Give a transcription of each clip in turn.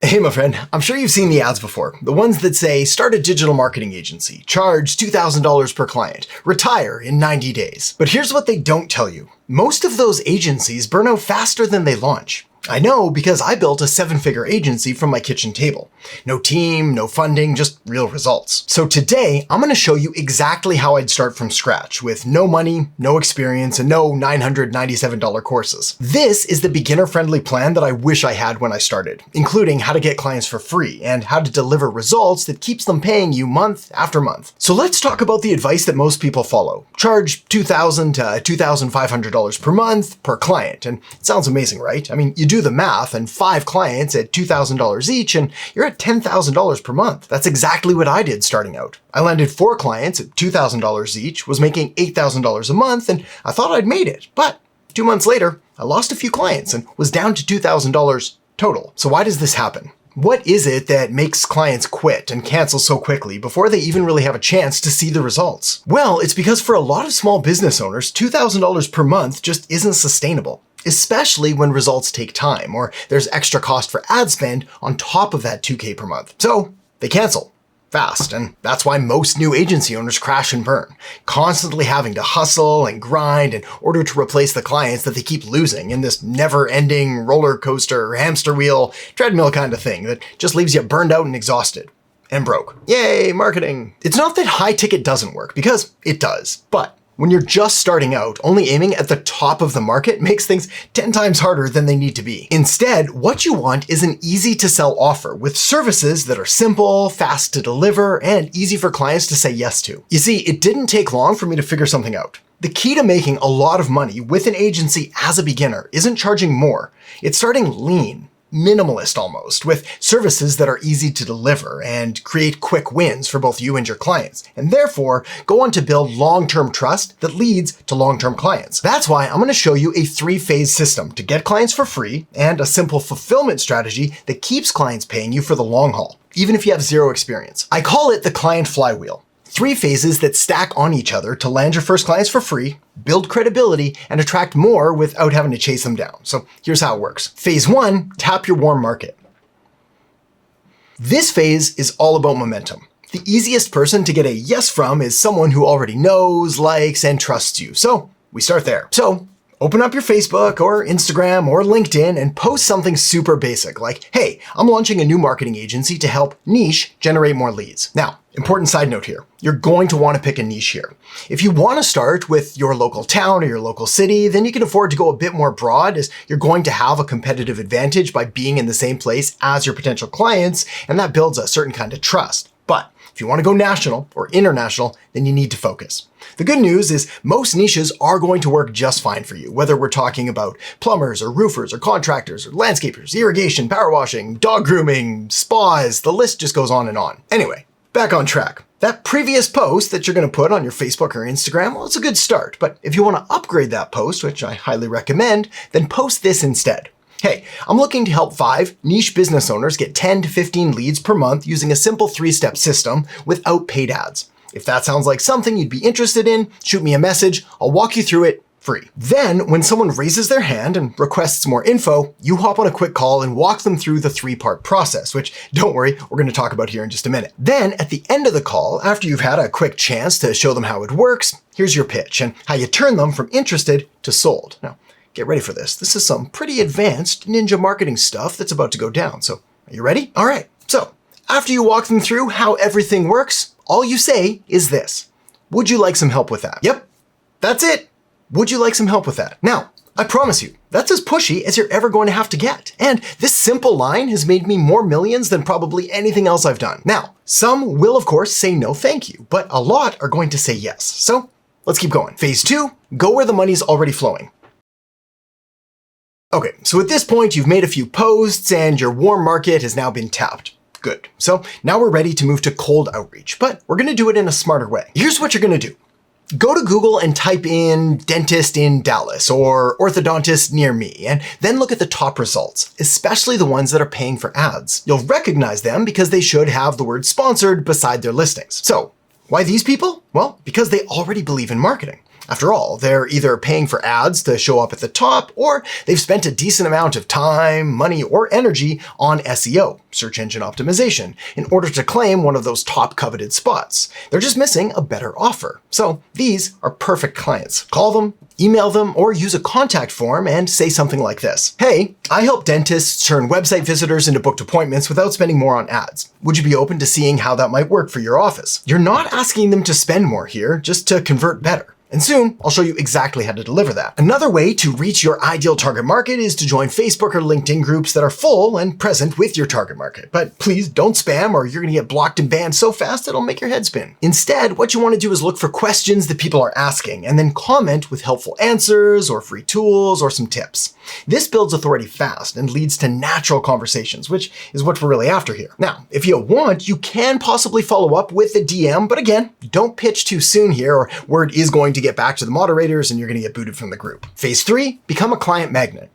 Hey, my friend, I'm sure you've seen the ads before. The ones that say, start a digital marketing agency, charge $2,000 per client, retire in 90 days. But here's what they don't tell you. Most of those agencies burn out faster than they launch. I know because I built a 7-figure agency from my kitchen table. No team, no funding, just real results. So today, I'm going to show you exactly how I'd start from scratch with no money, no experience, and no $997 courses. This is the beginner-friendly plan that I wish I had when I started, including how to get clients for free and how to deliver results that keeps them paying you month after month. So let's talk about the advice that most people follow. Charge $2,000 to $2,500 per month per client. And it sounds amazing, right? I mean, you do the math and 5 clients at $2,000 each and you're at $10,000 per month. That's exactly what I did starting out. I landed 4 clients at $2,000 each, was making $8,000 a month, and I thought I'd made it. But 2 months later, I lost a few clients and was down to $2,000 total. So why does this happen? What is it that makes clients quit and cancel so quickly before they even really have a chance to see the results? Well, it's because for a lot of small business owners, $2,000 per month just isn't sustainable, especially when results take time or there's extra cost for ad spend on top of that $2,000 per month. So they cancel fast, and that's why most new agency owners crash and burn, constantly having to hustle and grind in order to replace the clients that they keep losing in this never-ending roller coaster, hamster wheel, treadmill kind of thing that just leaves you burned out and exhausted and broke. Yay, marketing. It's not that high ticket doesn't work, because it does, but when you're just starting out, only aiming at the top of the market makes things 10 times harder than they need to be. Instead, what you want is an easy to sell offer with services that are simple, fast to deliver, and easy for clients to say yes to. You see, it didn't take long for me to figure something out. The key to making a lot of money with an agency as a beginner isn't charging more. It's starting lean, minimalist almost, with services that are easy to deliver and create quick wins for both you and your clients, and therefore go on to build long-term trust that leads to long-term clients. That's why I'm going to show you a 3-phase system to get clients for free and a simple fulfillment strategy that keeps clients paying you for the long haul, even if you have zero experience. I call it the client flywheel. 3 phases that stack on each other to land your first clients for free, build credibility, and attract more without having to chase them down. So here's how it works. Phase 1, tap your warm market. This phase is all about momentum. The easiest person to get a yes from is someone who already knows, likes, and trusts you. So we start there. So open up your Facebook or Instagram or LinkedIn and post something super basic like, hey, I'm launching a new marketing agency to help niche generate more leads. Now, important side note here, you're going to want to pick a niche here. If you want to start with your local town or your local city, then you can afford to go a bit more broad as you're going to have a competitive advantage by being in the same place as your potential clients, and that builds a certain kind of trust. But if you want to go national or international, then you need to focus. The good news is most niches are going to work just fine for you, whether we're talking about plumbers or roofers or contractors or landscapers, irrigation, power washing, dog grooming, spas, the list just goes on and on. Anyway, back on track. That previous post that you're going to put on your Facebook or Instagram, well, it's a good start. But if you want to upgrade that post, which I highly recommend, then post this instead. Hey, I'm looking to help 5 niche business owners get 10 to 15 leads per month using a simple 3-step system without paid ads. If that sounds like something you'd be interested in, shoot me a message. I'll walk you through it free. Then, when someone raises their hand and requests more info, you hop on a quick call and walk them through the 3-part process, which, don't worry, we're going to talk about here in just a minute. Then, at the end of the call, after you've had a quick chance to show them how it works, here's your pitch and how you turn them from interested to sold. Now, get ready for this. This is some pretty advanced ninja marketing stuff that's about to go down. So, are you ready? All right. So, after you walk them through how everything works, all you say is this. Would you like some help with that? Yep, that's it. Would you like some help with that? Now, I promise you, that's as pushy as you're ever going to have to get. And this simple line has made me more millions than probably anything else I've done. Now, some will of course say no thank you, but a lot are going to say yes. So let's keep going. Phase 2, go where the money's already flowing. Okay, so at this point, you've made a few posts and your warm market has now been tapped. Good. So now we're ready to move to cold outreach, but we're going to do it in a smarter way. Here's what you're going to do. Go to Google and type in dentist in Dallas or orthodontist near me, and then look at the top results, especially the ones that are paying for ads. You'll recognize them because they should have the word sponsored beside their listings. So why these people? Well, because they already believe in marketing. After all, they're either paying for ads to show up at the top, or they've spent a decent amount of time, money, or energy on SEO, search engine optimization, in order to claim one of those top coveted spots. They're just missing a better offer. So these are perfect clients. Call them, email them, or use a contact form and say something like this. Hey, I help dentists turn website visitors into booked appointments without spending more on ads. Would you be open to seeing how that might work for your office? You're not asking them to spend more here, just to convert better. And soon, I'll show you exactly how to deliver that. Another way to reach your ideal target market is to join Facebook or LinkedIn groups that are full and present with your target market. But please don't spam or you're gonna get blocked and banned so fast it'll make your head spin. Instead, what you wanna do is look for questions that people are asking and then comment with helpful answers or free tools or some tips. This builds authority fast and leads to natural conversations, which is what we're really after here. Now, if you want, you can possibly follow up with a DM, but again, don't pitch too soon here or word is going to get back to the moderators and you're going to get booted from the group. Phase 3, become a client magnet.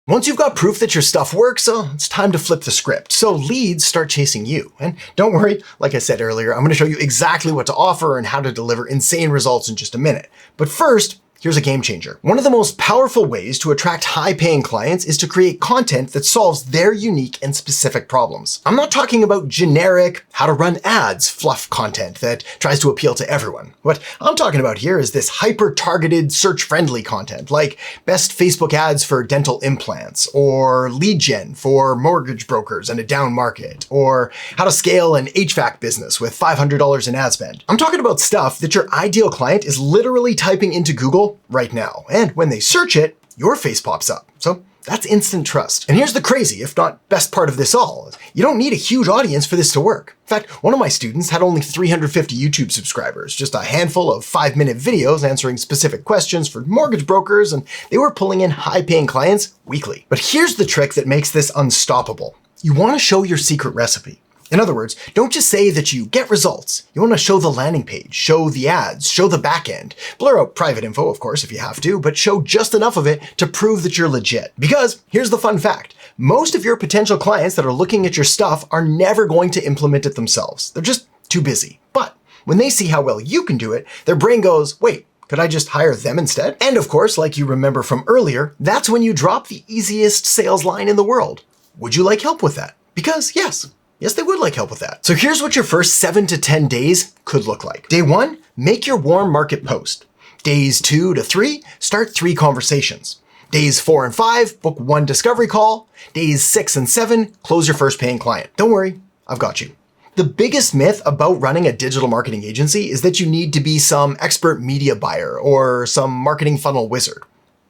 Once you've got proof that your stuff works, it's time to flip the script. So leads start chasing you. And don't worry, like I said earlier, I'm going to show you exactly what to offer and how to deliver insane results in just a minute. But first, here's a game changer. One of the most powerful ways to attract high-paying clients is to create content that solves their unique and specific problems. I'm not talking about generic, how to run ads fluff content that tries to appeal to everyone. What I'm talking about here is this hyper-targeted, search-friendly content, like best Facebook ads for dental implants, or lead gen for mortgage brokers in a down market, or how to scale an HVAC business with $500 in ad spend. I'm talking about stuff that your ideal client is literally typing into Google right now. And when they search it, your face pops up. So that's instant trust. And here's the crazy, if not best part of this all. You don't need a huge audience for this to work. In fact, one of my students had only 350 YouTube subscribers, just a handful of 5-minute videos answering specific questions for mortgage brokers, and they were pulling in high-paying clients weekly. But here's the trick that makes this unstoppable. You want to show your secret recipe. In other words, don't just say that you get results. You want to show the landing page, show the ads, show the back end. Blur out private info, of course, if you have to, but show just enough of it to prove that you're legit. Because here's the fun fact. Most of your potential clients that are looking at your stuff are never going to implement it themselves. They're just too busy. But when they see how well you can do it, their brain goes, wait, could I just hire them instead? And of course, like you remember from earlier, that's when you drop the easiest sales line in the world. Would you like help with that? Because yes, they would like help with that. So here's what your first 7 to 10 days could look like. Day 1, make your warm market post. Days 2 to 3, start 3 conversations. Days 4 and 5, book 1 discovery call. Days 6 and 7, close your first paying client. Don't worry, I've got you. The biggest myth about running a digital marketing agency is that you need to be some expert media buyer or some marketing funnel wizard.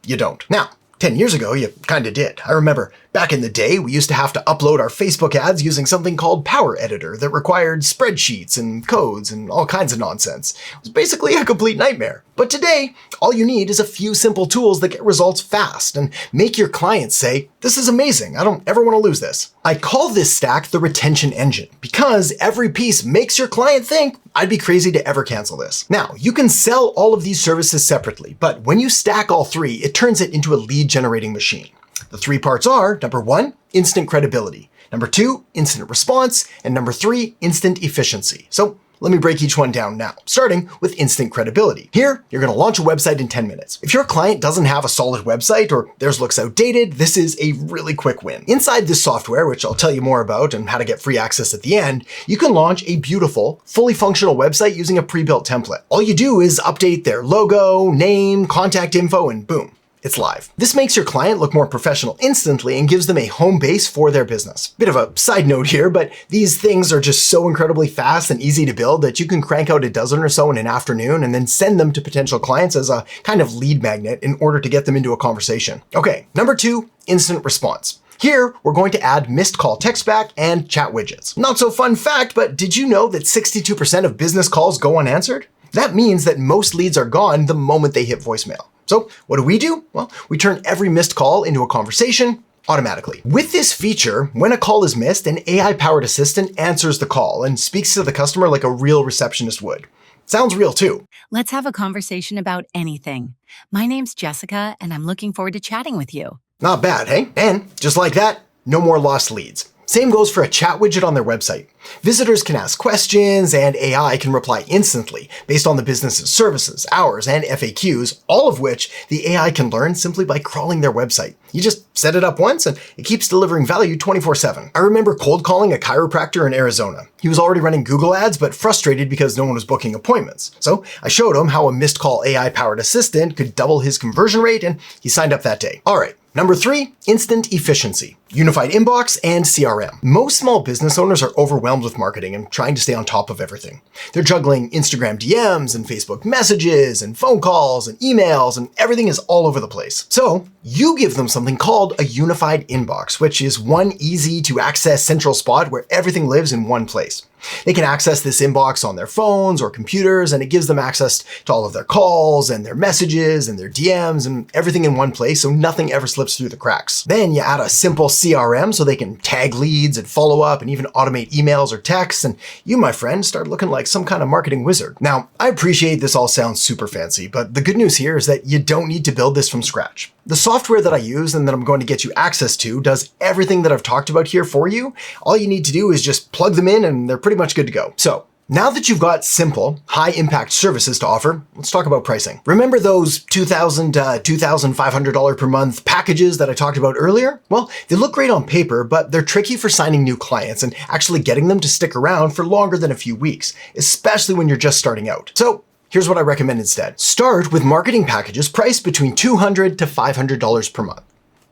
You don't. Now, 10 years ago, you kinda did. I remember back in the day, we used to have to upload our Facebook ads using something called Power Editor that required spreadsheets and codes and all kinds of nonsense. It was basically a complete nightmare. But today, all you need is a few simple tools that get results fast and make your clients say, this is amazing, I don't ever wanna lose this. I call this stack the retention engine because every piece makes your client think, I'd be crazy to ever cancel this. Now, you can sell all of these services separately, but when you stack all 3, it turns it into a lead generating machine. The 3 parts are, number 1, instant credibility. Number 2, instant response. And number 3, instant efficiency. So let me break each one down now, starting with instant credibility. Here, you're gonna launch a website in 10 minutes. If your client doesn't have a solid website or theirs looks outdated, this is a really quick win. Inside this software, which I'll tell you more about and how to get free access at the end, you can launch a beautiful, fully functional website using a pre-built template. All you do is update their logo, name, contact info, and boom. It's live. This makes your client look more professional instantly and gives them a home base for their business. Bit of a side note here, but these things are just so incredibly fast and easy to build that you can crank out a dozen or so in an afternoon and then send them to potential clients as a kind of lead magnet in order to get them into a conversation. Okay, number 2, instant response. Here, we're going to add missed call text back and chat widgets. Not so fun fact, but did you know that 62% of business calls go unanswered? That means that most leads are gone the moment they hit voicemail. So what do? Well, we turn every missed call into a conversation automatically. With this feature, when a call is missed, an AI-powered assistant answers the call and speaks to the customer like a real receptionist would. Sounds real too. Let's have a conversation about anything. My name's Jessica, and I'm looking forward to chatting with you. Not bad, hey? And just like that, no more lost leads. Same goes for a chat widget on their website. Visitors can ask questions and AI can reply instantly based on the business's services, hours, and FAQs, all of which the AI can learn simply by crawling their website. You just set it up once and it keeps delivering value 24/7. I remember cold calling a chiropractor in Arizona. He was already running Google ads, but frustrated because no one was booking appointments. So I showed him how a missed call AI-powered assistant could double his conversion rate, and he signed up that day. All right. Number 3, instant efficiency. Unified inbox and CRM. Most small business owners are overwhelmed with marketing and trying to stay on top of everything. They're juggling Instagram DMs and Facebook messages and phone calls and emails, and everything is all over the place. So you give them something called a unified inbox, which is one easy to access central spot where everything lives in one place. They can access this inbox on their phones or computers, and it gives them access to all of their calls and their messages and their DMs and everything in one place, so nothing ever slips through the cracks. Then you add a simple CRM so they can tag leads and follow up and even automate emails or texts, and you, my friend, start looking like some kind of marketing wizard. Now, I appreciate this all sounds super fancy, but the good news here is that you don't need to build this from scratch. The software that I use and that I'm going to get you access to does everything that I've talked about here for you. All you need to do is just plug them in and they're pretty much good to go. So now that you've got simple, high-impact services to offer, let's talk about pricing. Remember those $2,000 to $2,500 per month packages that I talked about earlier? Well, they look great on paper, but they're tricky for signing new clients and actually getting them to stick around for longer than a few weeks, especially when you're just starting out. So here's what I recommend instead. Start with marketing packages priced between $200 to $500 per month.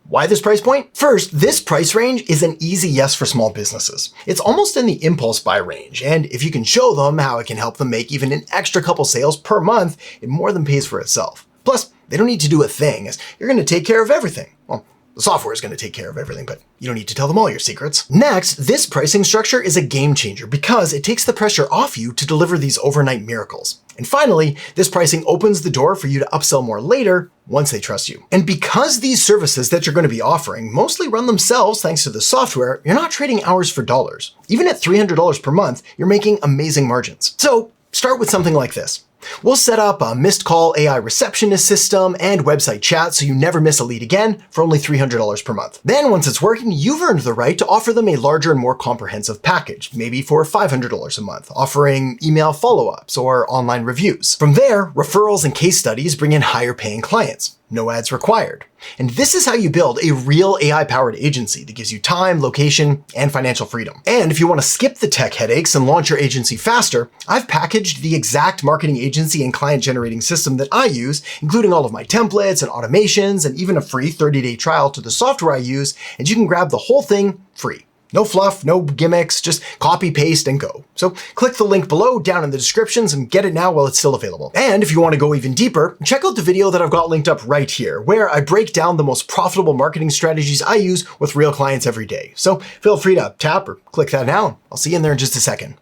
Why this price point? First, this price range is an easy yes for small businesses. It's almost in the impulse buy range, and if you can show them how it can help them make even an extra couple sales per month, it more than pays for itself. Plus, they don't need to do a thing, as you're going to take care of everything. Well, the software is going to take care of everything, but you don't need to tell them all your secrets. Next, this pricing structure is a game changer because it takes the pressure off you to deliver these overnight miracles. And finally, this pricing opens the door for you to upsell more later once they trust you. And because these services that you're going to be offering mostly run themselves thanks to the software, you're not trading hours for dollars. Even at $300 per month, you're making amazing margins. So start with something like this. We'll set up a missed call AI receptionist system and website chat so you never miss a lead again for only $300 per month. Then once it's working, you've earned the right to offer them a larger and more comprehensive package, maybe for $500 a month, offering email follow-ups or online reviews. From there, referrals and case studies bring in higher paying clients. No ads required. And this is how you build a real AI-powered agency that gives you time, location, and financial freedom. And if you want to skip the tech headaches and launch your agency faster, I've packaged the exact marketing agency and client generating system that I use, including all of my templates and automations, and even a free 30-day trial to the software I use, and you can grab the whole thing free. No fluff, no gimmicks, just copy, paste, and go. So click the link below down in the descriptions and get it now while it's still available. And if you want to go even deeper, check out the video that I've got linked up right here, where I break down the most profitable marketing strategies I use with real clients every day. So feel free to tap or click that now. I'll see you in there in just a second.